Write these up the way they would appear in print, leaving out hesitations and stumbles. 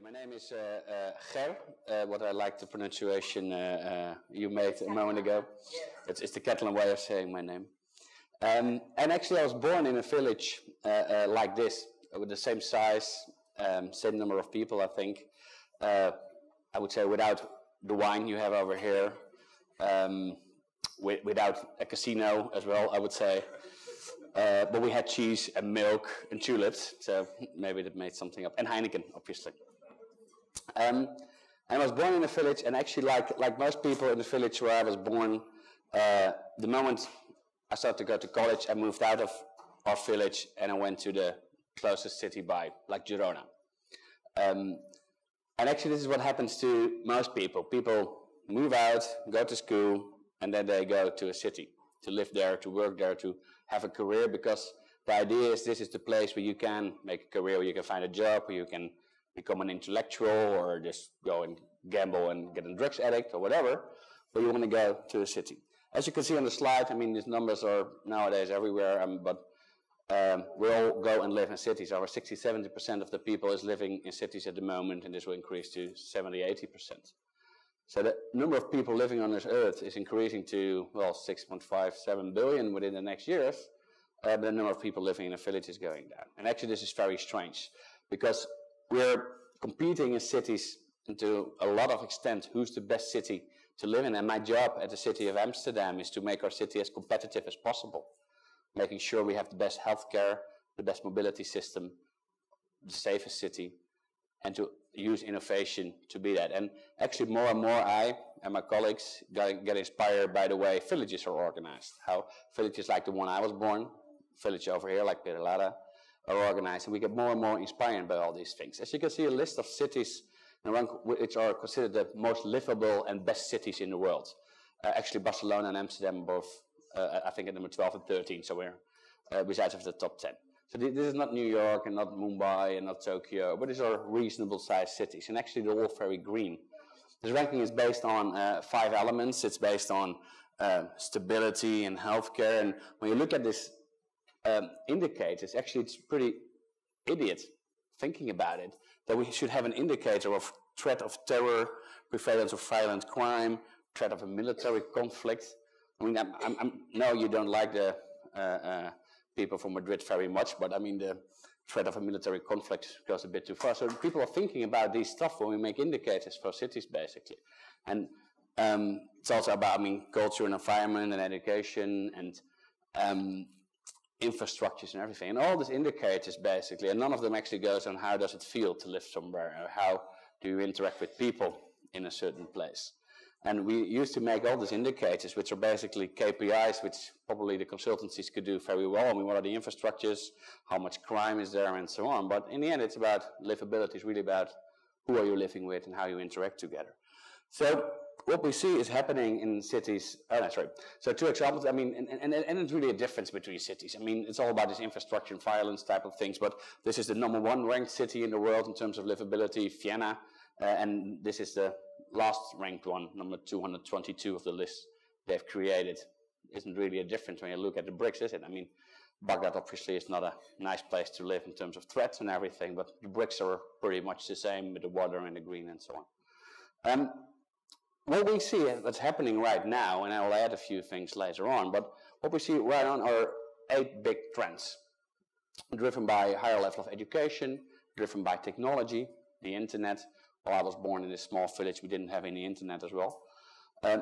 My name is Ger, what I like the pronunciation you made a moment ago. It's the Catalan way of saying my name. And actually I was born in a village like this, with the same size, same number of people, I think. I would say without the wine you have over here, without a casino as well, I would say. But we had cheese and milk and tulips, so maybe that made something up. And Heineken, obviously. And I was born in a village, and actually, like most people in the village where I was born, the moment I started to go to college, I moved out of our village and I went to the closest city by, like Girona. And actually, this is what happens to most people. People move out, go to school, and then they go to a city to live there, to work there, to have a career, because the idea is this is the place where you can make a career, where you can find a job, where you can become an intellectual, or just go and gamble and get a drugs addict or whatever, but you want to go to a city. As you can see on the slide, I mean, these numbers are nowadays everywhere, but we all go and live in cities. Over 60-70% of the people is living in cities at the moment, and this will increase to 70-80%. So the number of people living on this earth is increasing to, well, 6.57 billion within the next years. But the number of people living in a village is going down. And actually this is very strange, because we're competing in cities and to a lot of extent who's the best city to live in. And my job at the city of Amsterdam is to make our city as competitive as possible, making sure we have the best healthcare, the best mobility system, the safest city, and to use innovation to be that. And actually more and more I and my colleagues get inspired by the way villages are organized, how villages like the one I was born, village over here like Perelada, are organized, and we get more and more inspired by all these things. As you can see, a list of cities which are considered the most livable and best cities in the world. Actually Barcelona and Amsterdam are both, I think at number 12 and 13, so we're besides of the top 10. So this is not New York and not Mumbai and not Tokyo, but these are reasonable sized cities, and actually they're all very green. This ranking is based on 5 elements. It's based on stability and healthcare, and when you look at this indicators, actually it's pretty idiot thinking about it, that we should have an indicator of threat of terror, prevalence of violent crime, threat of a military conflict. I mean, I know you don't like the people from Madrid very much, but I mean the threat of a military conflict goes a bit too far. So people are thinking about these stuff when we make indicators for cities, basically. And it's also about, I mean, culture and environment and education and infrastructures and everything. And all these indicators, basically, and none of them actually goes on how does it feel to live somewhere, or how do you interact with people in a certain place. And we used to make all these indicators, which are basically KPIs, which probably the consultancies could do very well. I mean, what are the infrastructures, how much crime is there, and so on. But in the end, it's about livability. It's really about who are you living with and how you interact together. So what we see is happening in cities. Oh, that's right. So 2 examples. I mean, and it's really a difference between cities. I mean, it's all about this infrastructure and violence type of things. But this is the #1 ranked city in the world in terms of livability, Vienna. And this is the last ranked one, number 222 of the list they've created. Isn't really a difference when you look at the bricks, is it? I mean, Baghdad obviously is not a nice place to live in terms of threats and everything, but the bricks are pretty much the same with the water and the green and so on. What we see that's happening right now, and I will add a few things later on, but what we see right on are 8 big trends, driven by higher level of education, driven by technology, the internet. Well, I was born in this small village, we didn't have any internet as well.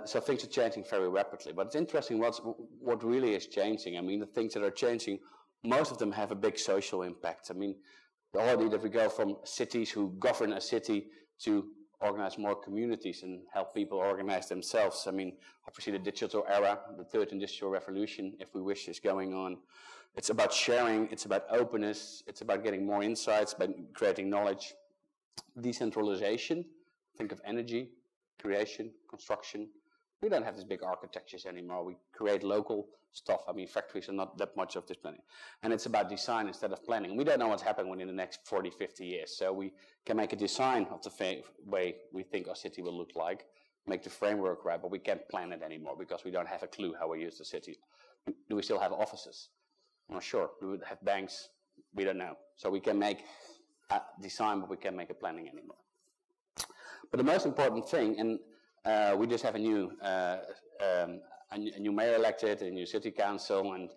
So things are changing very rapidly. But it's interesting what really is changing. I mean, the things that are changing, most of them have a big social impact. I mean, already that we go from cities who govern a city to organize more communities and help people organize themselves. I mean, obviously the digital era, the 3rd industrial revolution, if we wish, is going on. It's about sharing, it's about openness, it's about getting more insights, about creating knowledge. Decentralization, think of energy, creation, construction. We don't have these big architectures anymore. We create local stuff. I mean, factories are not that much of this planning. And it's about design instead of planning. We don't know what's happening within the next 40, 50 years. So we can make a design of the way we think our city will look like, make the framework right, but we can't plan it anymore because we don't have a clue how we use the city. Do we still have offices? I'm not sure. Do we have banks? We don't know. So we can make design, but we can't make a planning anymore. But the most important thing, and we just have a new mayor elected, a new city council, and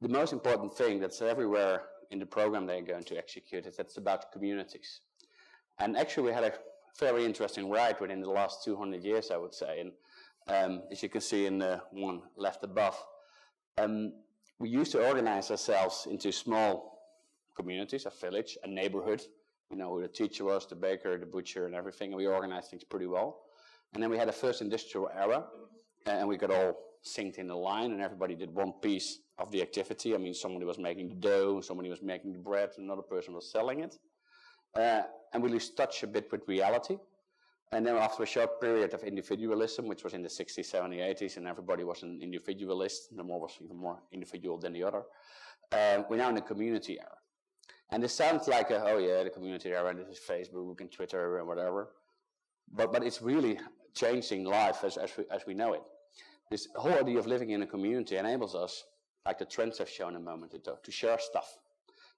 the most important thing that's everywhere in the program they're going to execute is that's about communities. And actually we had a very interesting ride within the last 200 years, I would say. And as you can see in the one left above, we used to organize ourselves into small communities, a village, a neighborhood. You know who the teacher was, the baker, the butcher, and everything, and we organized things pretty well. And then we had a first industrial era, and we got all synced in a line, and everybody did one piece of the activity. I mean, somebody was making the dough, somebody was making the bread, another person was selling it. And we lost touch a bit with reality. And then after a short period of individualism, which was in the 60s, 70s, 80s, and everybody was an individualist, the more was even more individual than the other, we're now in the community era. And this sounds like, oh yeah, the community era, this is Facebook and Twitter and whatever. But it's really changing life as we know it. This whole idea of living in a community enables us, like the trends I've shown a moment ago, to share stuff.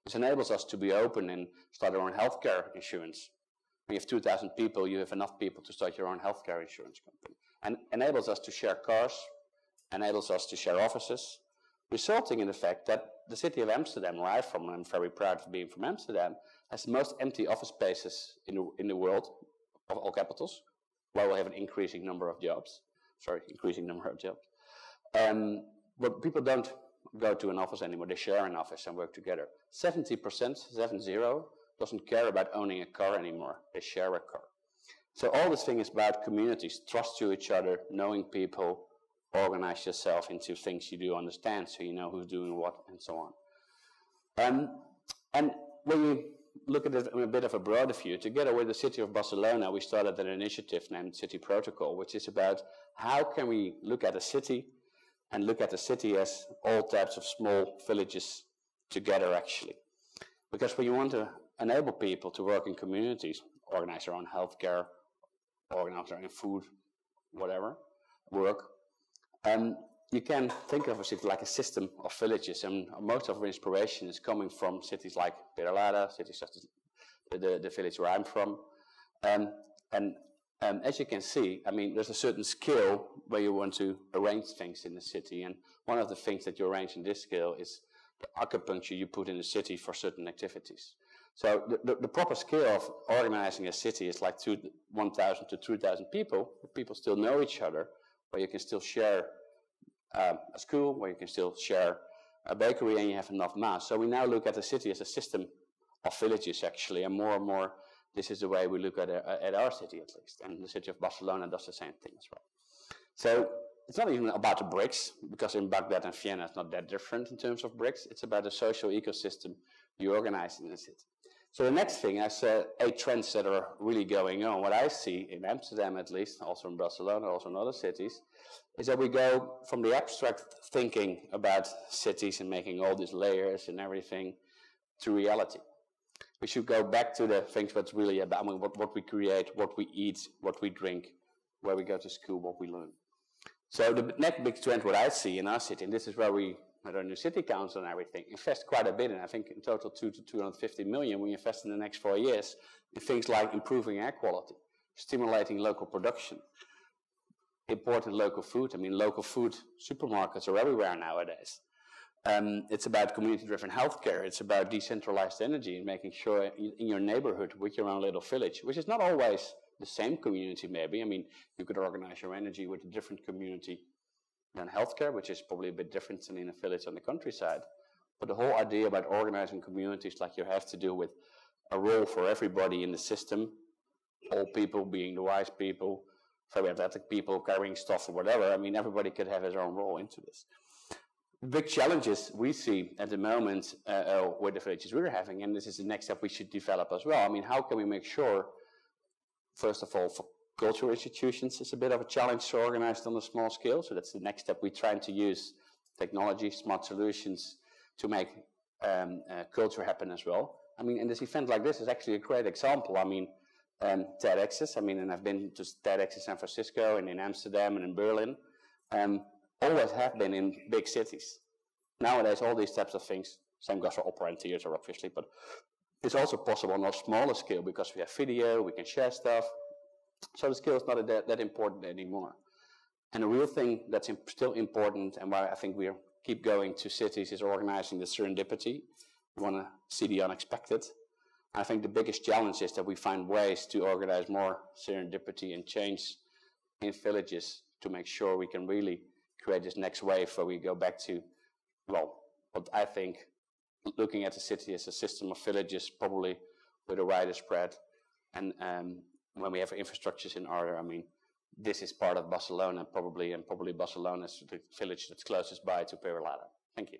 This enables us to be open and start our own healthcare insurance. When you have 2,000 people, you have enough people to start your own healthcare insurance company. And enables us to share cars, enables us to share offices, resulting in the fact that the city of Amsterdam, where I'm from, and I'm very proud of being from Amsterdam, has the most empty office spaces in the world of all capitals, while we have an increasing number of jobs. But people don't go to an office anymore. They share an office and work together. 70%, 70, doesn't care about owning a car anymore. They share a car. So all this thing is about communities, trust to each other, knowing people, organize yourself into things you do understand, so you know who's doing what and so on. And when you look at it in a bit of a broader view, together with the city of Barcelona, we started an initiative named City Protocol, which is about how can we look at a city and look at the city as all types of small villages together, actually. Because when you want to enable people to work in communities, organize their own healthcare, organize their own food, whatever, work, you can think of a city like a system of villages, and most of our inspiration is coming from cities like Peralada, cities such as the village where I'm from. As you can see, I mean, there's a certain scale where you want to arrange things in the city, and one of the things that you arrange in this scale is the acupuncture you put in the city for certain activities. So the proper scale of organizing a city is like 1,000 to 2,000 people. People still know each other, where you can still share a school, where you can still share a bakery, and you have enough mass. So we now look at the city as a system of villages, actually, and more this is the way we look at our city, at least. And the city of Barcelona does the same thing as well. So it's not even about the bricks, because in Baghdad and Vienna it's not that different in terms of bricks. It's about the social ecosystem you organize in the city. So the next thing, I said 8 trends that are really going on. What I see in Amsterdam, at least, also in Barcelona, also in other cities, is that we go from the abstract thinking about cities and making all these layers and everything to reality. We should go back to the things that's really about, I mean, what we create, what we eat, what we drink, where we go to school, what we learn. So the next big trend, what I see in our city, and this is where we, at our new city council and everything, invest quite a bit, and I think in total 200 to 250 million we invest in the next 4 years in things like improving air quality, stimulating local production, importing local food. I mean, local food supermarkets are everywhere nowadays. It's about community-driven healthcare. It's about decentralized energy and making sure in your neighborhood with your own little village, which is not always the same community maybe. I mean, you could organize your energy with a different community than healthcare, which is probably a bit different than in a village on the countryside. But the whole idea about organizing communities like you have to do with a role for everybody in the system, old people being the wise people, very athletic people carrying stuff or whatever. I mean, everybody could have his own role into this. Big challenges we see at the moment with the villages we're having, and this is the next step we should develop as well. I mean, how can we make sure, first of all, for cultural institutions, it's a bit of a challenge to organize on a small scale. So that's the next step. We're trying to use technology, smart solutions to make culture happen as well. I mean, and this event like this is actually a great example. I mean, TEDx's, and I've been to TEDx in San Francisco and in Amsterdam and in Berlin, always have been in big cities. Nowadays, all these types of things, same goes for opera and theater, obviously, but It's also possible on a smaller scale because we have video, we can share stuff. So the scale is not that important anymore. And the real thing that's still important, and why I think we keep going to cities, is organizing the serendipity. We want to see the unexpected. I think the biggest challenge is that we find ways to organize more serendipity and change in villages to make sure we can really create this next wave where we go back to, well, what I think, looking at the city as a system of villages, probably with a wider spread. And when we have infrastructures in order, I mean, this is part of Barcelona probably, and probably Barcelona is the village that's closest by to Perelada. Thank you.